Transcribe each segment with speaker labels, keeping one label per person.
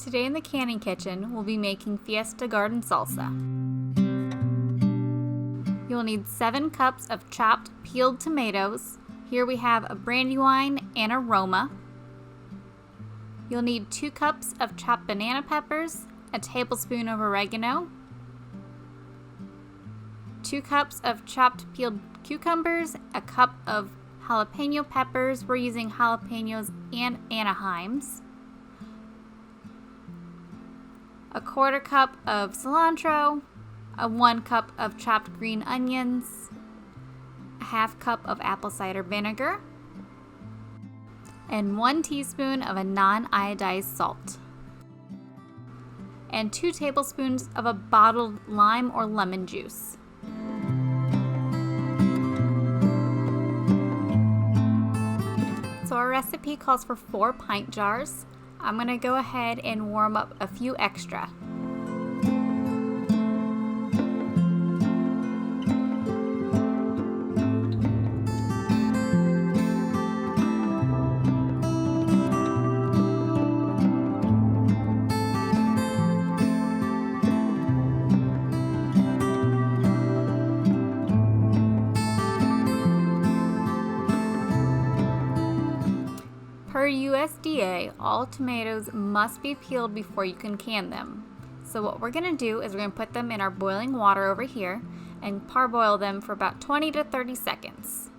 Speaker 1: Today in the canning kitchen, we'll be making Fiesta Garden Salsa. You'll need 7 cups of chopped peeled tomatoes. Here we have a Brandywine and a Roma. You'll need 2 cups of chopped banana peppers, a tablespoon of oregano, 2 cups of chopped peeled cucumbers, a cup of jalapeno peppers. We're using jalapenos and Anaheims. A 1/4 cup of cilantro, a 1 cup of chopped green onions, a 1/2 cup of apple cider vinegar, and 1 teaspoon of a non-iodized salt, and 2 tablespoons of a bottled lime or lemon juice. So our recipe calls for 4 pint jars. I'm going to go ahead and warm up a few extra. Per USDA, all tomatoes must be peeled before you can can them. So what we're going to do is we're going to put them in our boiling water over here and parboil them for about 20 to 30 seconds.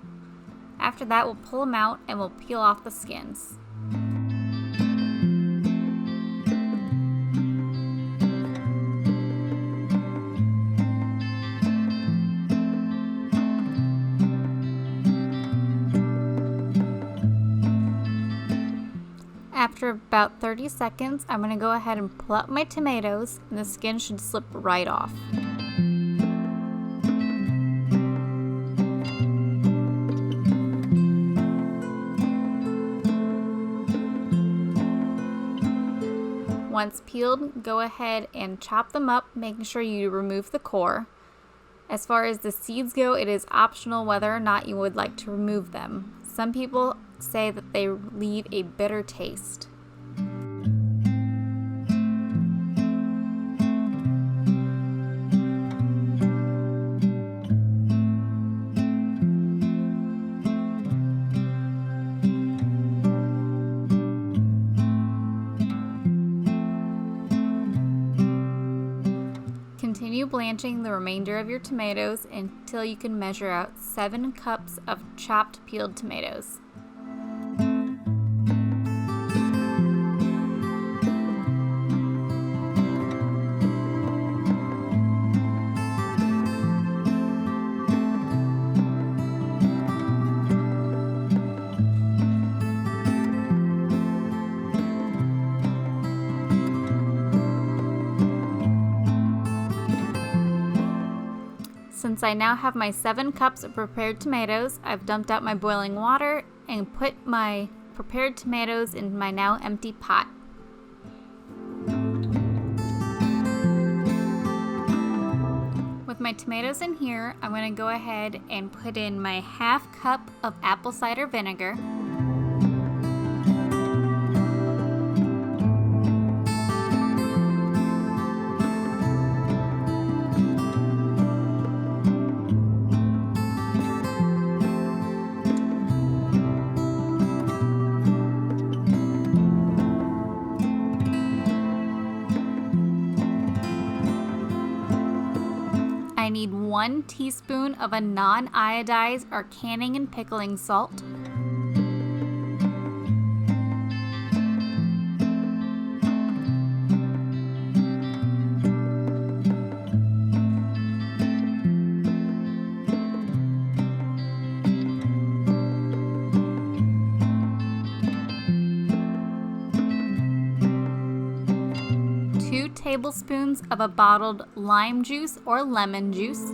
Speaker 1: After that, we'll pull them out and we'll peel off the skins. After about 30 seconds, I'm going to go ahead and pull out my tomatoes, and the skin should slip right off. Once peeled, go ahead and chop them up, making sure you remove the core. As far as the seeds go, it is optional whether or not you would like to remove them. Some people say that they leave a bitter taste. Continue blanching the remainder of your tomatoes until you can measure out 7 cups of chopped peeled tomatoes. Since I now have my 7 cups of prepared tomatoes, I've dumped out my boiling water and put my prepared tomatoes in my now empty pot. With my tomatoes in here, I'm going to go ahead and put in my 1/2 cup of apple cider vinegar, I need 1 teaspoon of a non-iodized or canning and pickling salt, tablespoons of a bottled lime juice or lemon juice,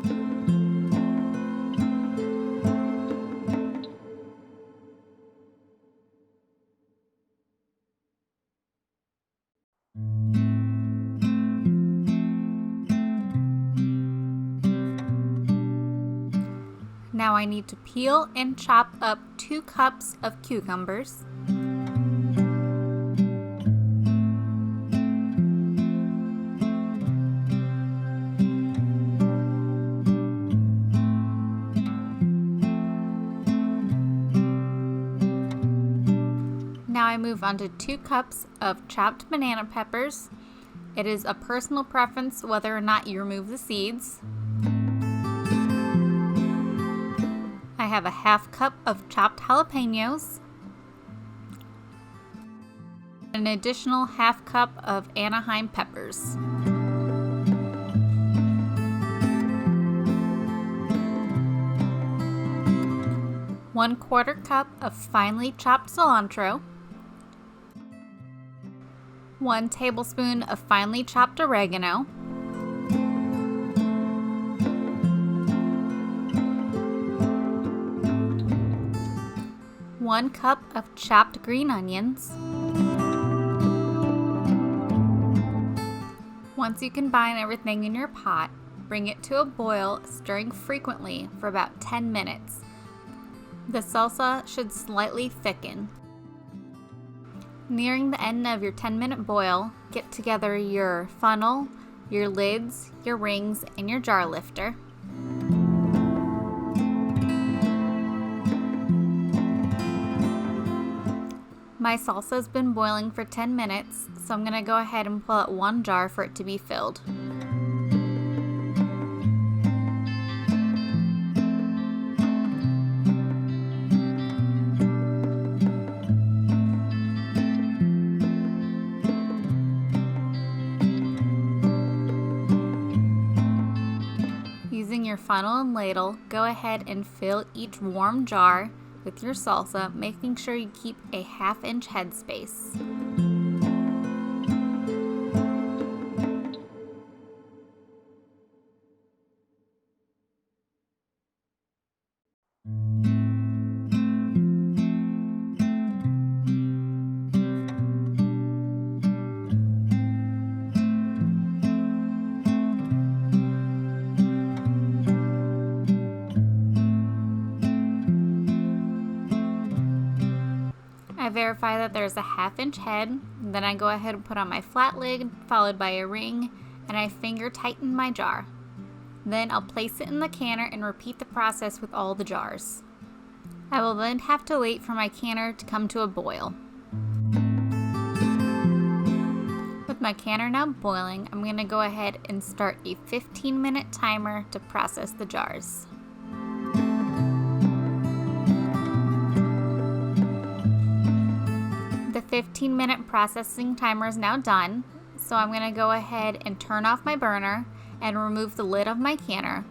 Speaker 1: Now I need to peel and chop up 2 cups of cucumbers. Now I move on to 2 cups of chopped banana peppers. It is a personal preference whether or not you remove the seeds. I have a half cup of chopped jalapenos, an additional half cup of Anaheim peppers. One quarter cup of finely chopped cilantro, 1 tablespoon of finely chopped oregano, 1 cup of chopped green onions. Once you combine everything in your pot, bring it to a boil, stirring frequently for about 10 minutes. The salsa should slightly thicken. Nearing the end of your 10-minute boil, get together your funnel, your lids, your rings, and your jar lifter. My salsa has been boiling for 10 minutes, so I'm going to go ahead and pull out 1 jar for it to be filled. Using your funnel and ladle, go ahead and fill each warm jar with your salsa, making sure you keep a 1/2 inch headspace. I verify that there's a 1/2 inch head, then I go ahead and put on my flat lid followed by a ring, and I finger tighten my jar. Then I'll place it in the canner and repeat the process with all the jars. I will then have to wait for my canner to come to a boil. With my canner now boiling, I'm going to go ahead and start a 15-minute timer to process the jars. The 15-minute processing timer is now done, so I'm going to go ahead and turn off my burner and remove the lid of my canner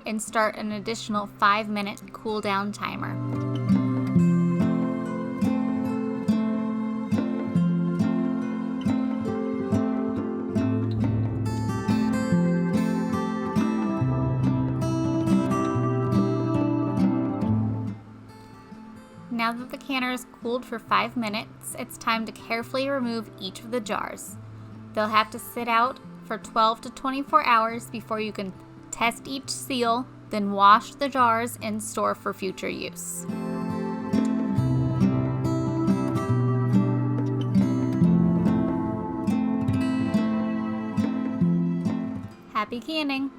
Speaker 1: and start an additional 5-minute cool down timer. Now that the canner is cooled for 5 minutes, it's time to carefully remove each of the jars. They'll have to sit out for 12 to 24 hours before you can test each seal, then wash the jars and store for future use. Happy canning!